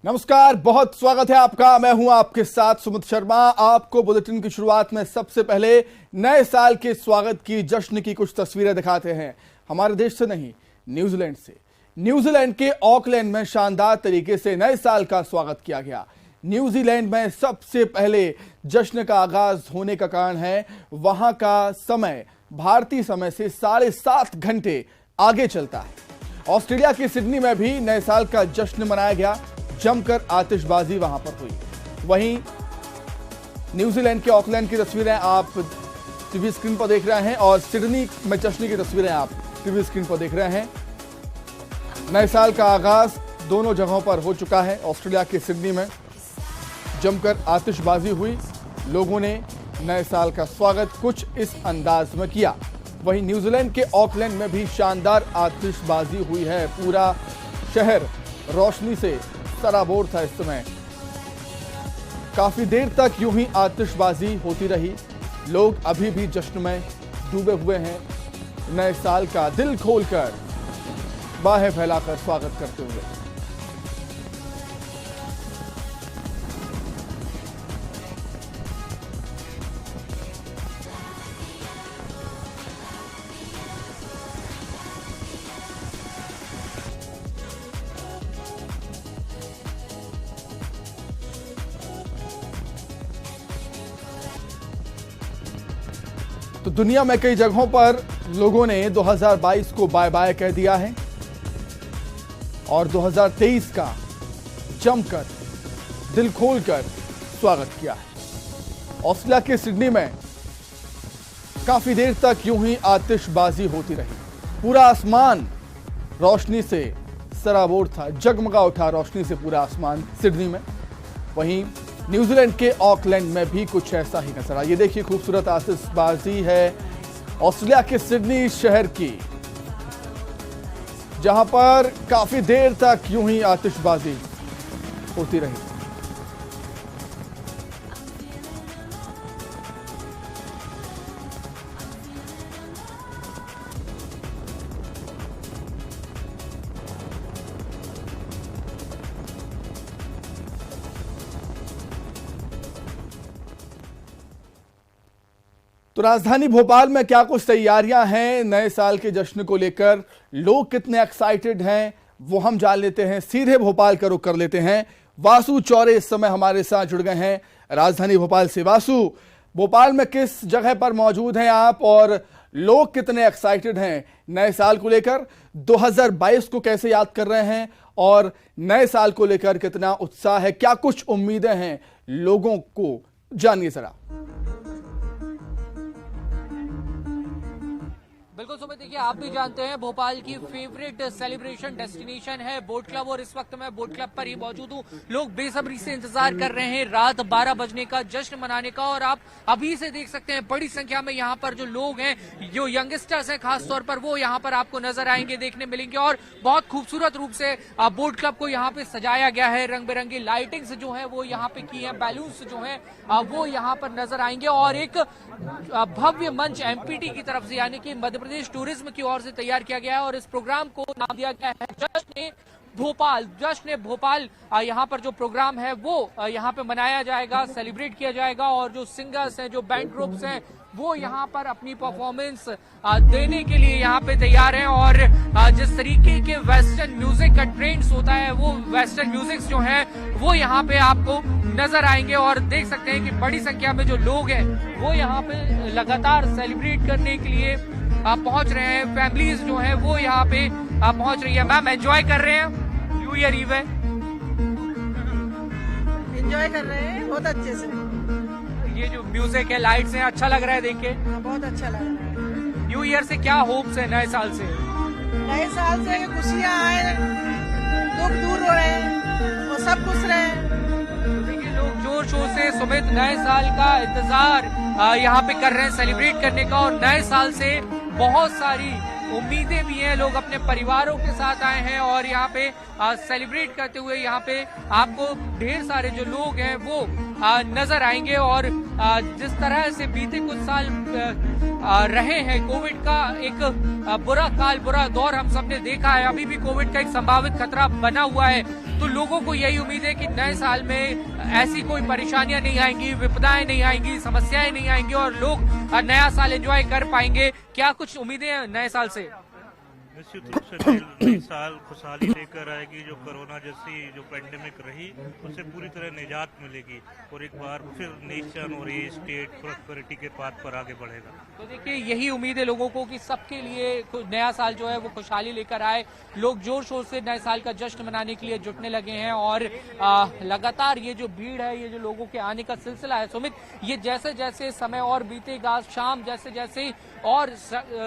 नमस्कार, बहुत स्वागत है आपका। मैं हूं आपके साथ सुमित शर्मा। आपको बुलेटिन की शुरुआत में सबसे पहले नए साल के स्वागत की जश्न की कुछ तस्वीरें दिखाते हैं। हमारे देश से नहीं, न्यूजीलैंड से। न्यूजीलैंड के ऑकलैंड में शानदार तरीके से नए साल का स्वागत किया गया। न्यूजीलैंड में सबसे पहले जश्न का आगाज होने का कारण है वहां का समय भारतीय समय से 7.5 घंटे आगे चलता है। ऑस्ट्रेलिया की सिडनी में भी नए साल का जश्न मनाया गया। जमकर आतिशबाजी वहां पर हुई। वहीं न्यूजीलैंड के ऑकलैंड की तस्वीरें आप टीवी स्क्रीन पर देख रहे हैं और सिडनी में जश्न की तस्वीरें आप टीवी स्क्रीन पर देख रहे हैं। नए साल का आगाज दोनों जगहों पर हो चुका है। ऑस्ट्रेलिया के सिडनी में जमकर आतिशबाजी हुई। लोगों ने नए साल का स्वागत कुछ इस अंदाज में किया। वहीं न्यूजीलैंड के ऑकलैंड में भी शानदार आतिशबाजी हुई है। पूरा शहर रोशनी से सराबोर था। इस समय काफी देर तक यूं ही आतिशबाजी होती रही। लोग अभी भी जश्न में डूबे हुए हैं। नए साल का दिल खोलकर बाहें फैलाकर स्वागत करते हुए। तो दुनिया में कई जगहों पर लोगों ने 2022 को बाय बाय कह दिया है और 2023 का जमकर दिल खोलकर स्वागत किया है। ऑस्ट्रेलिया के सिडनी में काफी देर तक यूं ही आतिशबाजी होती रही। पूरा आसमान रोशनी से सराबोर था, जगमगा उठा रोशनी से पूरा आसमान सिडनी में। वहीं न्यूजीलैंड के ऑकलैंड में भी कुछ ऐसा ही नजर आया। ये देखिए, खूबसूरत आतिशबाजी है ऑस्ट्रेलिया के सिडनी शहर की, जहां पर काफी देर तक यूं ही आतिशबाजी होती रही। तो राजधानी भोपाल में क्या कुछ तैयारियां हैं नए साल के जश्न को लेकर, लोग कितने एक्साइटेड हैं, वो हम जान लेते हैं। सीधे भोपाल का रुख कर लेते हैं। वासु चौरे इस समय हमारे साथ जुड़ गए हैं राजधानी भोपाल से। वासु, भोपाल में किस जगह पर मौजूद हैं आप और लोग कितने एक्साइटेड हैं नए साल को लेकर? 2022 को कैसे याद कर रहे हैं और नए साल को लेकर कितना उत्साह है? क्या कुछ उम्मीदें हैं लोगों को, जानिए जरा। बिल्कुल सुमित, देखिए आप भी जानते हैं भोपाल की फेवरेट सेलिब्रेशन डेस्टिनेशन है बोट क्लब और इस वक्त मैं बोट क्लब पर ही मौजूद हूँ। लोग बेसब्री से इंतजार कर रहे हैं रात 12 बजने का, जश्न मनाने का। और आप अभी से देख सकते हैं बड़ी संख्या में यहाँ पर जो लोग हैं, जो यंगस्टर्स हैं खास तौर पर, वो यहाँ पर आपको नजर आएंगे, देखने मिलेंगे। और बहुत खूबसूरत रूप से बोट क्लब को यहाँ पे सजाया गया है। रंग बिरंगी लाइटिंग्स जो है वो यहाँ पे की है, बैलून्स जो है वो यहाँ पर नजर आएंगे। और एक भव्य मंच एमपीटी की तरफ से, यानी कि मध्य प्रदेश टूरिज्म की ओर से तैयार किया गया है और इस प्रोग्राम को नाम दिया गया है जश्न भोपाल। जश्न भोपाल यहाँ पर जो प्रोग्राम है वो यहाँ पे मनाया जाएगा, सेलिब्रेट किया जाएगा। और जो सिंगर्स हैं, जो बैंड ग्रुप्स हैं, वो यहाँ पर अपनी परफॉर्मेंस देने के लिए यहाँ पे तैयार हैं। और जिस तरीके के वेस्टर्न म्यूजिक का ट्रेंड्स होता है, वो वेस्टर्न म्यूजिक जो है वो यहाँ पे आपको नजर आएंगे। और देख सकते हैं कि बड़ी संख्या में जो लोग हैं वो यहाँ पे लगातार सेलिब्रेट करने के लिए पहुंच रहे हैं। फैमिलीज जो है वो यहाँ पे पहुंच रही है। मैम, एंजॉय कर रहे हैं न्यू ईयर ईव है? एंजॉय कर रहे हैं बहुत अच्छे से। ये जो म्यूजिक है, लाइट्स हैं, अच्छा लग रहा है देख के? बहुत अच्छा लग रहा है। न्यू ईयर से क्या होप्स है नए साल से? नए साल से खुशियाँ आए, दुख दूर हो रहे हैं और सब खुश रहे। देखिए, लोग जोर शोर से सुमित नए साल का इंतजार यहाँ पे कर रहे हैं, सेलिब्रेट करने का। और नए साल से बहुत सारी उम्मीदें भी हैं। लोग अपने परिवारों के साथ आए हैं और यहाँ पे सेलिब्रेट करते हुए यहाँ पे आपको ढेर सारे जो लोग हैं वो नजर आएंगे। और जिस तरह से बीते कुछ साल रहे हैं, कोविड का एक बुरा काल, बुरा दौर हम सबने देखा है, अभी भी कोविड का एक संभावित खतरा बना हुआ है। तो लोगों को यही उम्मीद है कि नए साल में ऐसी कोई परेशानियां नहीं आएंगी, विपदाएं नहीं आएंगी, समस्याएं नहीं आएंगी और लोग नया साल एंजॉय कर पाएंगे। क्या कुछ उम्मीदें हैं नए साल से? निश्चित रूप से नई साल खुशहाली लेकर आएगी। जो कोरोना जैसी जो पेंडेमिक रही उससे पूरी तरह निजात मिलेगी और एक बार फिर नेशन और ये स्टेट प्रॉस्पेरिटी के पाथ पर आगे बढ़ेगा। तो देखिए, यही उम्मीद है लोगों को कि सबके लिए नया साल जो है वो खुशहाली लेकर आए। लोग जोर शोर से नए साल का जश्न मनाने के लिए जुटने लगे हैं और लगातार ये जो भीड़ है, ये जो लोगों के आने का सिलसिला है सुमित, ये जैसे जैसे समय और बीतेगा, शाम जैसे जैसे और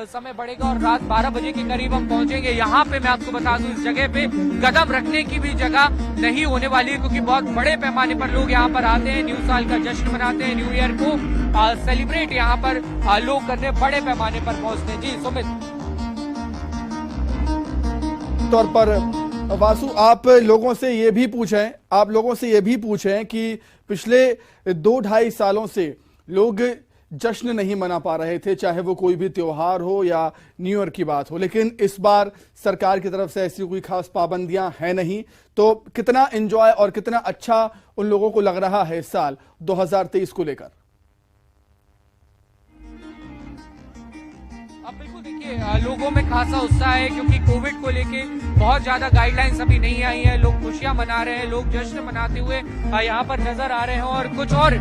समय बढ़ेगा और रात 12 बजे के करीब हम पहुंचेंगे। यहाँ पे मैं आपको बता दूं, इस जगह पे कदम रखने की भी जगह नहीं होने वाली है, क्योंकि बहुत बड़े पैमाने पर लोग यहाँ पर आते हैं, न्यू साल का जश्न मनाते हैं, न्यू ईयर को सेलिब्रेट यहाँ पर लोग करने बड़े पैमाने पर पहुंचते हैं। जी सुमित। तौर पर वासु, आप लोगों से ये भी पूछें कि पिछले 2-2.5 सालों से लोग जश्न नहीं मना पा रहे थे, चाहे वो कोई भी त्योहार हो या न्यू ईयर की बात हो, लेकिन इस बार सरकार की तरफ से ऐसी कोई खास पाबंदियां हैं नहीं। तो कितना एंजॉय और कितना अच्छा उन लोगों को लग रहा है इस साल 2023 को लेकर? बिल्कुल, देखिए लोगों में खासा उत्साह है, क्योंकि कोविड को लेके बहुत ज्यादा गाइडलाइंस अभी नहीं आई है। लोग खुशियां मना रहे हैं, लोग जश्न मनाते हुए यहाँ पर नजर आ रहे हैं। और कुछ और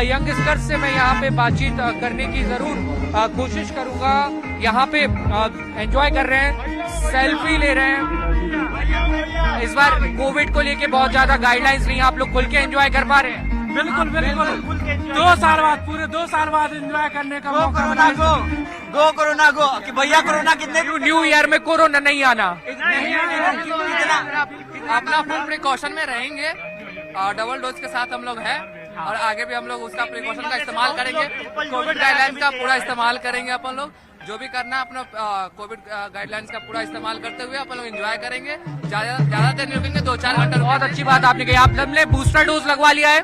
यंगस्टर्स से मैं यहाँ पे बातचीत करने की जरूर कोशिश करूंगा। यहाँ पे एंजॉय कर रहे हैं, सेल्फी ले रहे हैं। इस बार कोविड को लेके बहुत ज्यादा गाइडलाइंस नहीं, आप लोग खुल के एंजॉय कर पा रहे हैं? बिल्कुल बिल्कुल। 2 साल बाद, पूरे 2 साल बाद एंजॉय करने का मौका मिला। गो कोरोना गो कि भैया कोरोना कितने न्यू ईयर में कोरोना नहीं आना। अपना फुल प्रिकॉशन में रहेंगे और डबल डोज के साथ हम लोग हैं और आगे भी हम लोग उसका प्रिकॉशन का इस्तेमाल करेंगे। कोविड गाइडलाइंस का पूरा इस्तेमाल करेंगे। अपन लोग जो भी करना है अपना कोविड गाइडलाइंस का पूरा इस्तेमाल करते हुए अपन लोग एंजॉय करेंगे। ज्यादा देर नहीं रुकेंगे, 2-4 घंटे। बहुत अच्छी बात आपने कही। आप सबने बूस्टर डोज लगवा लिया है?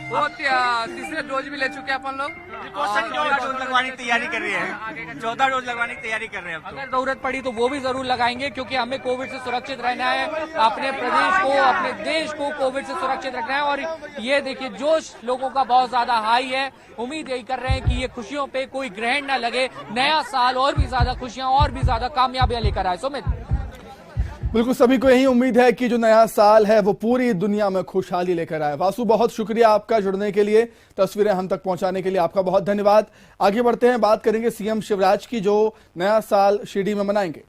वो तीसरे डोज भी ले चुके हैं अपन लोग। 14 डोज लगवाने की तैयारी कर रही है। 14 डोज लगवाने की तैयारी कर रहे हैं। अगर जरूरत पड़ी तो वो भी जरूर लगाएंगे, क्योंकि हमें कोविड से सुरक्षित रहना है, अपने प्रदेश को, अपने देश को कोविड से सुरक्षित रखना है। और ये देखिए, जोश लोगों का बहुत ज्यादा हाई है। उम्मीद यही कर रहे हैं कि ये खुशियों पे कोई ग्रहण न लगे, नया साल और भी ज्यादा खुशियां और भी ज्यादा कामयाबियां लेकर आए। सुमित। बिल्कुल, सभी को यही उम्मीद है कि जो नया साल है वो पूरी दुनिया में खुशहाली लेकर आए। वासु, बहुत शुक्रिया आपका जुड़ने के लिए, तस्वीरें हम तक पहुंचाने के लिए आपका बहुत धन्यवाद। आगे बढ़ते हैं, बात करेंगे सीएम शिवराज की, जो नया साल शिरडी में मनाएंगे।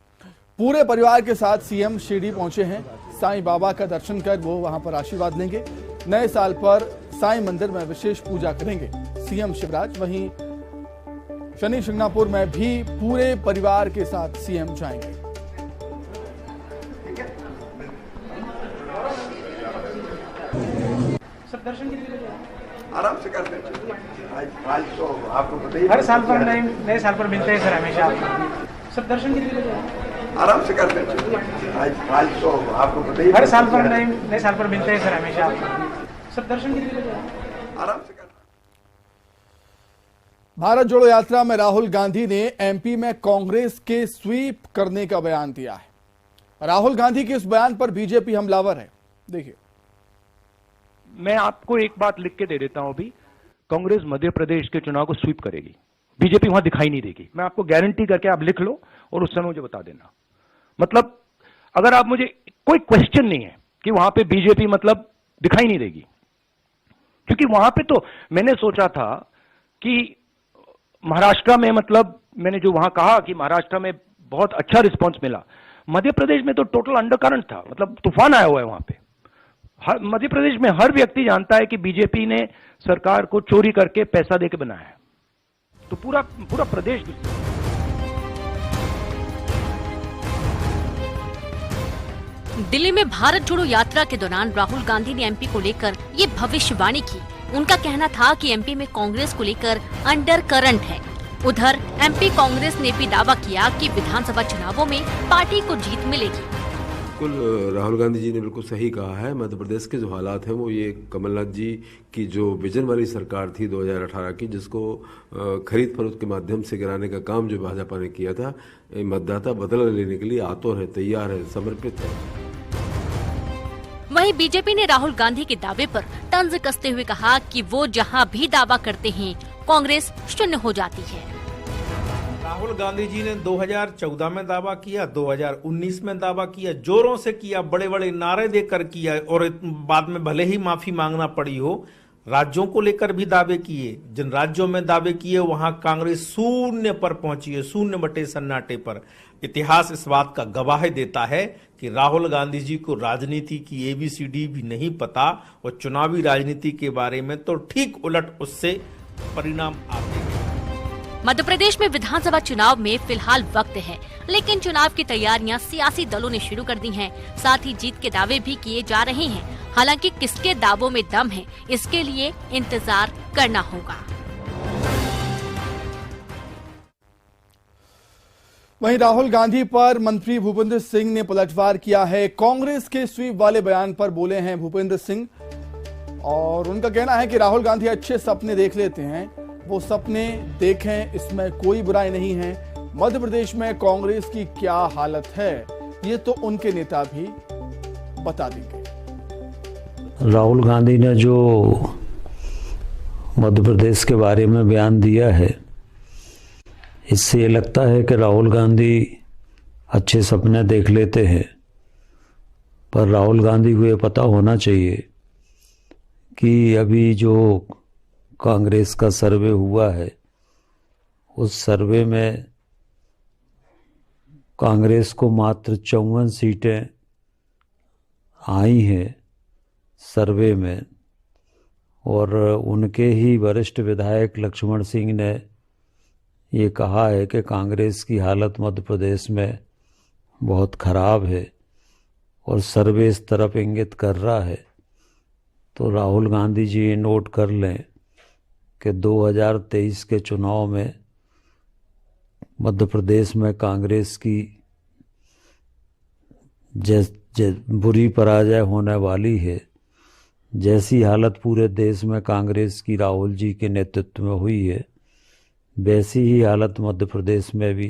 पूरे परिवार के साथ सीएम शिरडी पहुंचे हैं। साईं बाबा का दर्शन कर वो वहां पर आशीर्वाद लेंगे। नए साल पर साईं मंदिर में विशेष पूजा करेंगे सीएम शिवराज। वहीं शनि शिंगणापुर में भी पूरे परिवार के साथ सीएम जाएंगे। दर्शन आराम से करते हैं। आज तो आपको पता ही, हर साल पर नए साल पर मिलते हैं सर, हमेशा सब दर्शन आराम से करते हैं। आज तो आपको पता ही, हर साल पर नए साल पर मिलते हैं सर, हमेशा सब दर्शन आराम से करते हैं। भारत जोड़ो यात्रा में राहुल गांधी ने एमपी में कांग्रेस के स्वीप करने का बयान दिया है। राहुल गांधी के इस बयान पर बीजेपी हमलावर है। देखिए, मैं आपको एक बात लिख के दे देता हूं अभी, कांग्रेस मध्य प्रदेश के चुनाव को स्वीप करेगी, बीजेपी वहां दिखाई नहीं देगी। मैं आपको गारंटी करके, आप लिख लो और उस समय मुझे बता देना। मतलब अगर आप, मुझे कोई क्वेश्चन नहीं है कि वहां पे बीजेपी मतलब दिखाई नहीं देगी, क्योंकि वहां पे तो मैंने सोचा था कि महाराष्ट्र में, मतलब मैंने जो वहां कहा कि महाराष्ट्र में बहुत अच्छा रिस्पॉन्स मिला, मध्य प्रदेश में तो टोटल अंडरकरंट था, मतलब तूफान आया हुआ है वहां पे। मध्य प्रदेश में हर व्यक्ति जानता है कि बीजेपी ने सरकार को चोरी करके पैसा देके बनाया है, तो पूरा प्रदेश। दिल्ली में भारत जोड़ो यात्रा के दौरान राहुल गांधी ने एमपी को लेकर ये भविष्यवाणी की। उनका कहना था कि एमपी में कांग्रेस को लेकर अंडर करंट है। उधर एमपी कांग्रेस ने भी दावा किया कि विधानसभा चुनावों में पार्टी को जीत मिलेगी। बिल्कुल राहुल गांधी जी ने बिल्कुल सही कहा है। मध्य प्रदेश के जो हालात हैं वो ये कमलनाथ जी की जो विजन वाली सरकार थी 2018 की, जिसको खरीद फरोख्त के माध्यम से गिराने का काम जो भाजपा ने किया था, मतदाता बदला लेने के लिए आतुर है, तैयार है, समर्पित है। वहीं बीजेपी ने राहुल गांधी के दावे पर तंज कसते हुए कहा कि वो जहां भी दावा करते हैं कांग्रेस शून्य हो जाती है। राहुल गांधी जी ने 2014 में दावा किया, 2019 में दावा किया, जोरों से किया, बड़े बड़े नारे देकर किया और बाद में भले ही माफी मांगना पड़ी हो। राज्यों को लेकर भी दावे किए, जिन राज्यों में दावे किए वहां कांग्रेस शून्य पर पहुंची है, 0 सन्नाटे पर। इतिहास इस बात का गवाही देता है कि राहुल गांधी जी को राजनीति की ABCD भी नहीं पता और चुनावी राजनीति के बारे में तो ठीक उलट उससे परिणाम आते हैं। मध्य प्रदेश में विधानसभा चुनाव में फिलहाल वक्त है, लेकिन चुनाव की तैयारियां सियासी दलों ने शुरू कर दी हैं। साथ ही जीत के दावे भी किए जा रहे हैं। हालांकि किसके दावों में दम है, इसके लिए इंतजार करना होगा। वहीं राहुल गांधी पर मंत्री भूपेंद्र सिंह ने पलटवार किया है। कांग्रेस के स्वीप वाले बयान पर बोले हैं भूपेंद्र सिंह और उनका कहना है कि राहुल गांधी अच्छे सपने देख लेते हैं, वो सपने देखें, इसमें कोई बुराई नहीं है। मध्य प्रदेश में कांग्रेस की क्या हालत है ये तो उनके नेता भी बता देंगे। राहुल गांधी ने जो मध्य प्रदेश के बारे में बयान दिया है, इससे ये लगता है कि राहुल गांधी अच्छे सपने देख लेते हैं, पर राहुल गांधी को ये पता होना चाहिए कि अभी जो कांग्रेस का सर्वे हुआ है, उस सर्वे में कांग्रेस को मात्र 54 सीटें आई हैं सर्वे में, और उनके ही वरिष्ठ विधायक लक्ष्मण सिंह ने ये कहा है कि कांग्रेस की हालत मध्य प्रदेश में बहुत खराब है और सर्वे इस तरफ इंगित कर रहा है। तो राहुल गांधी जी ये नोट कर लें कि 2023 के चुनाव में मध्य प्रदेश में कांग्रेस की बुरी पराजय होने वाली है। जैसी हालत पूरे देश में कांग्रेस की राहुल जी के नेतृत्व में हुई है, वैसी ही हालत मध्य प्रदेश में भी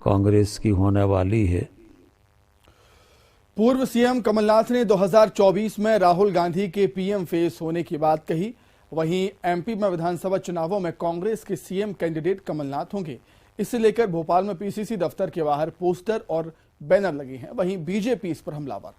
कांग्रेस की होने वाली है। पूर्व सीएम कमलनाथ ने 2024 में राहुल गांधी के पीएम फेस होने की बात कही। वहीं एमपी में विधानसभा चुनावों में कांग्रेस के सीएम कैंडिडेट कमलनाथ होंगे। इसे लेकर भोपाल में पीसीसी दफ्तर के बाहर पोस्टर और बैनर लगे हैं। वहीं बीजेपी इस पर हमलावर।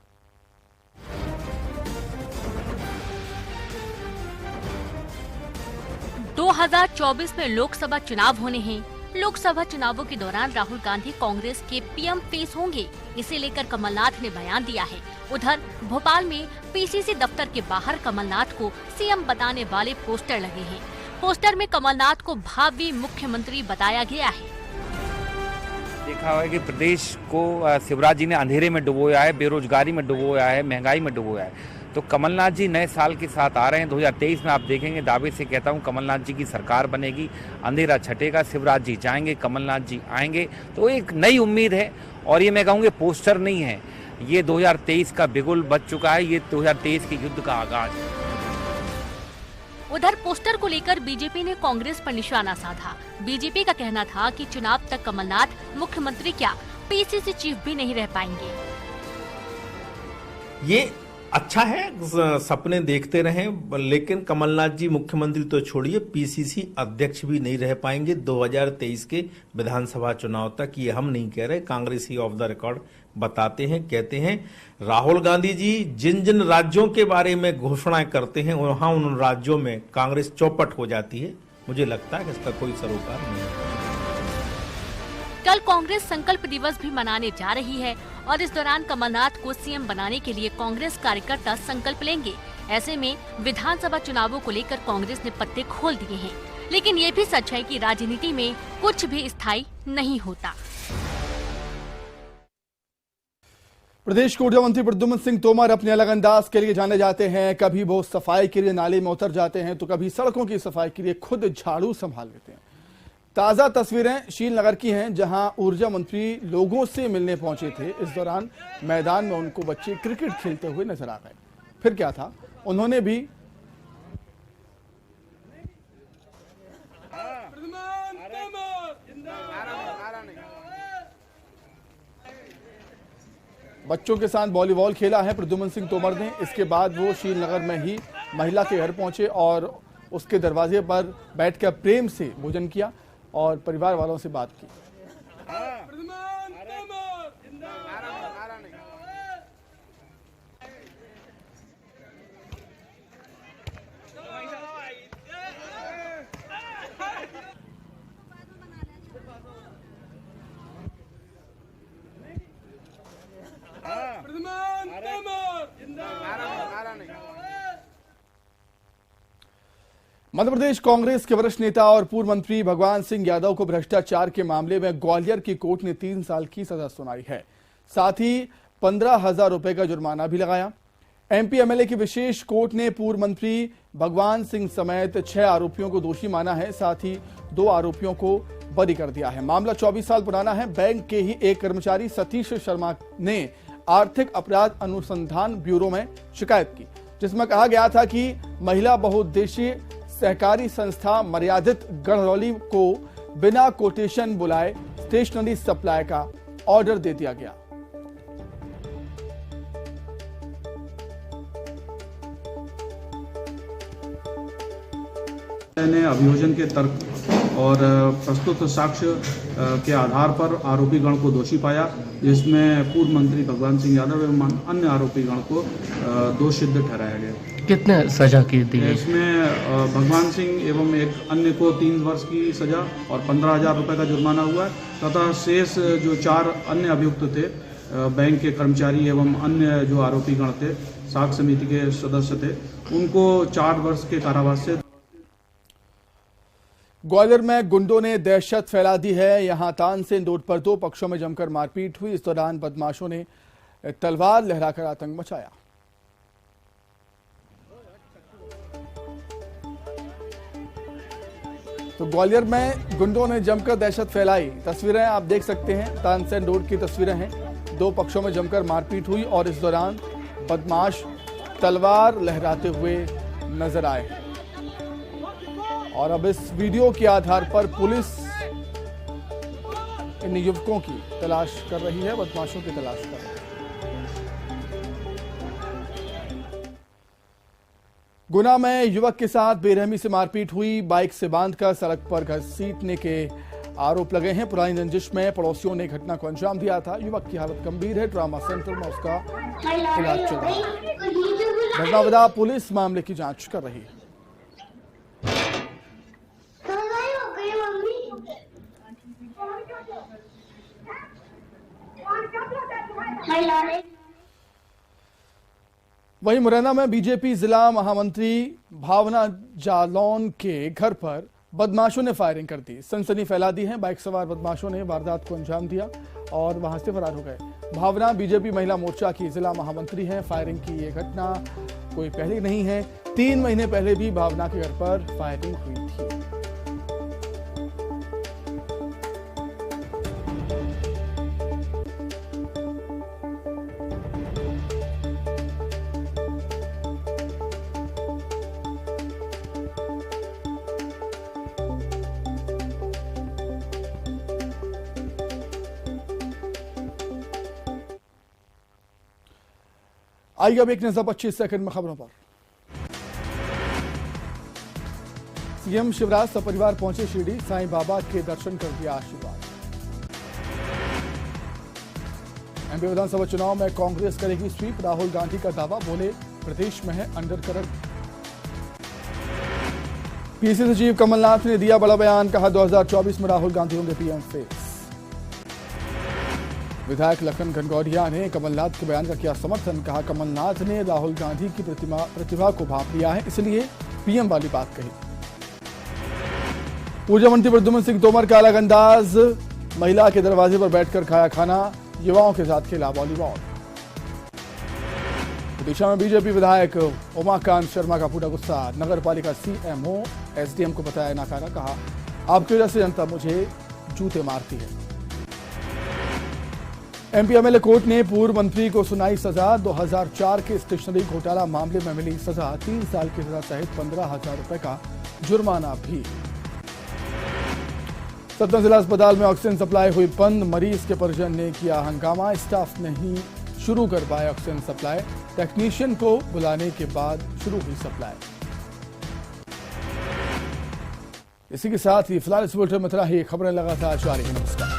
2024 में लोकसभा चुनाव होने हैं। लोकसभा चुनावों के दौरान राहुल गांधी कांग्रेस के पीएम फेस होंगे। इसे लेकर कमलनाथ ने बयान दिया है। उधर भोपाल में पीसीसी दफ्तर के बाहर कमलनाथ को सीएम बताने वाले पोस्टर लगे हैं। पोस्टर में कमलनाथ को भावी मुख्यमंत्री बताया गया है। देखा हुआ है कि प्रदेश को शिवराज जी ने अंधेरे में डुबोया है, बेरोजगारी में डुबोया है, महंगाई में डुबोया है। तो कमलनाथ जी नए साल के साथ आ रहे हैं। 2023 में आप देखेंगे, दावे से कहता हूं, कमलनाथ जी की सरकार बनेगी, अंधेरा छटेगा, शिवराज जी जाएंगे, कमलनाथ जी आएंगे। तो एक नई उम्मीद है और ये मैं कहूँगी पोस्टर नहीं है, ये 2023 का बिगुल बज चुका है। ये 2023 के युद्ध का आगाज है। उधर पोस्टर को लेकर बीजेपी ने कांग्रेस पर निशाना साधा। बीजेपी का कहना था कि चुनाव तक कमलनाथ मुख्यमंत्री क्या पीसीसी चीफ भी नहीं रह पाएंगे। ये अच्छा है, सपने देखते रहें, लेकिन कमलनाथ जी मुख्यमंत्री तो छोड़िए, पीसीसी अध्यक्ष भी नहीं रह पाएंगे 2023 के विधानसभा चुनाव तक। ये हम नहीं कह रहे, कांग्रेस ही ऑफ द रिकॉर्ड बताते हैं, कहते हैं। राहुल गांधी जी जिन जिन राज्यों के बारे में घोषणाएं करते हैं, वहां उन राज्यों में कांग्रेस चौपट हो जाती है। मुझे लगता है कि इसका कोई सरोकार नहीं है। कल कांग्रेस संकल्प दिवस भी मनाने जा रही है और इस दौरान कमलनाथ को सीएम बनाने के लिए कांग्रेस कार्यकर्ता संकल्प लेंगे। ऐसे में विधानसभा चुनावों को लेकर कांग्रेस ने पत्ते खोल दिए हैं। लेकिन ये भी सच है कि राजनीति में कुछ भी स्थायी नहीं होता। प्रदेश के ऊर्जा मंत्री प्रद्युम्न सिंह तोमर अपने अलग अंदाज के लिए जाने जाते हैं। कभी वो सफाई के लिए नाले में उतर जाते हैं तो कभी सड़कों की सफाई के लिए खुद झाड़ू संभाल लेते हैं। ताजा तस्वीरें शीलनगर की हैं, जहां ऊर्जा मंत्री लोगों से मिलने पहुंचे थे। इस दौरान मैदान में उनको बच्चे क्रिकेट खेलते हुए नजर आ गए। फिर क्या था, उन्होंने भी बच्चों के साथ वॉलीबॉल खेला है प्रद्युम्न सिंह तोमर ने। इसके बाद वो शीलनगर में ही महिला के घर पहुंचे और उसके दरवाजे पर बैठकर प्रेम से भोजन किया और परिवार वालों से बात की। मध्य प्रदेश कांग्रेस के वरिष्ठ नेता और पूर्व मंत्री भगवान सिंह यादव को भ्रष्टाचार के मामले में ग्वालियर की कोर्ट ने 3 साल की सजा सुनाई है। साथ ही 15,000 रुपए का जुर्माना भी लगाया। एमपी एमएलए की विशेष कोर्ट ने पूर्व मंत्री भगवान सिंह समेत 6 आरोपियों को दोषी माना है। साथ ही 2 आरोपियों को बरी कर दिया है। मामला 24 साल पुराना है। बैंक के ही एक कर्मचारी सतीश शर्मा ने आर्थिक अपराध अनुसंधान ब्यूरो में शिकायत की, जिसमें कहा गया था कि महिला बहुउद्देशीय सहकारी संस्था मर्यादित गढ़रौली को बिना कोटेशन बुलाए स्टेशनरी सप्लाई का ऑर्डर दे दिया गया। ने अभियोजन के तर्क और प्रस्तुत साक्ष्य के आधार पर आरोपी गण को दोषी पाया, जिसमें पूर्व मंत्री भगवान सिंह यादव एवं अन्य आरोपी गण को दोषी ठहराया गया। कितने सजा की थी? इसमें भगवान सिंह एवं एक अन्य को 3 वर्ष की सजा और 15,000 रुपए का जुर्माना हुआ तथा शेष जो 4 अन्य अभियुक्त थे, बैंक के कर्मचारी एवं अन्य जो आरोपी गण थे, साख समिति के सदस्य थे, उनको 4 वर्ष के कारावास से। ग्वालियर में गुंडों ने दहशत फैला दी है। यहां तानसेन रोड पर 2 पक्षों में जमकर मारपीट हुई। इस दौरान बदमाशों ने तलवार लहराकर आतंक मचाया। तो ग्वालियर में गुंडों ने जमकर दहशत फैलाई। तस्वीरें आप देख सकते हैं, तानसेन रोड की तस्वीरें हैं। 2 पक्षों में जमकर मारपीट हुई और इस दौरान बदमाश तलवार लहराते हुए नजर आए। और अब इस वीडियो के आधार पर पुलिस इन युवकों की तलाश कर रही है, बदमाशों की तलाश कर रही है। गुना में युवक के साथ बेरहमी से मारपीट हुई। बाइक से बांधकर सड़क पर घसीटने के आरोप लगे हैं। पुरानी रंजिश में पड़ोसियों ने घटना को अंजाम दिया था। युवक की हालत गंभीर है। ट्रॉमा सेंटर में उसका इलाज चल रहा है। घटना बता पुलिस मामले की जांच कर रही है। वहीं मुरैना में बीजेपी जिला महामंत्री भावना जालौन के घर पर बदमाशों ने फायरिंग कर दी, सनसनी फैला दी है। बाइक सवार बदमाशों ने वारदात को अंजाम दिया और वहां से फरार हो गए। भावना बीजेपी महिला मोर्चा की जिला महामंत्री हैं। फायरिंग की ये घटना कोई पहली नहीं है। 3 महीने पहले भी भावना के घर पर फायरिंग हुई थी। आइए अब एक नजर 25 सेकंड में खबरों पर। सीएम शिवराज सपरिवार पहुंचे शिरडी, साईं बाबा के दर्शन कर दिया आशीर्वाद। एमपी विधानसभा चुनाव में कांग्रेस करेगी स्वीप, राहुल गांधी का दावा, बोले प्रदेश में है अंडर करंट। पीसीसी सचिव कमलनाथ ने दिया बड़ा बयान, कहा 2024 में राहुल गांधी होंगे पीएम फेस। विधायक लखन घनगौरिया ने कमलनाथ के बयान का किया समर्थन, कहा कमलनाथ ने राहुल गांधी की प्रतिभा को भांप लिया है, इसलिए पीएम वाली बात कही। ऊर्जा मंत्री प्रद्युम्न सिंह तोमर का अलग अंदाज, महिला के दरवाजे पर बैठकर खाया खाना, युवाओं के साथ खेला वॉलीबॉल। विदिशा में बीजेपी विधायक उमाकांत शर्मा का फूटा गुस्सा, नगर पालिका सीएमओ एसडीएम को बताया नकारा, कहा आपकी वजह से जनता मुझे जूते मारती है। एमपी एमएलए कोर्ट ने पूर्व मंत्री को सुनाई सजा। 2004 के स्टेशनरी घोटाला मामले में मिली सजा, 3 साल की सजा सहित 15,000 रुपए का जुर्माना भी। सतना जिला अस्पताल में ऑक्सीजन सप्लाई हुई बंद, मरीज के परिजन ने किया हंगामा। स्टाफ नहीं शुरू कर पाए ऑक्सीजन सप्लाई, टेक्नीशियन को बुलाने के बाद शुरू हुई सप्लाई। इसी के साथ ही फिलहाल इस बुलेटिन में इतना ही। खबरें लगातार जारी है। नमस्कार।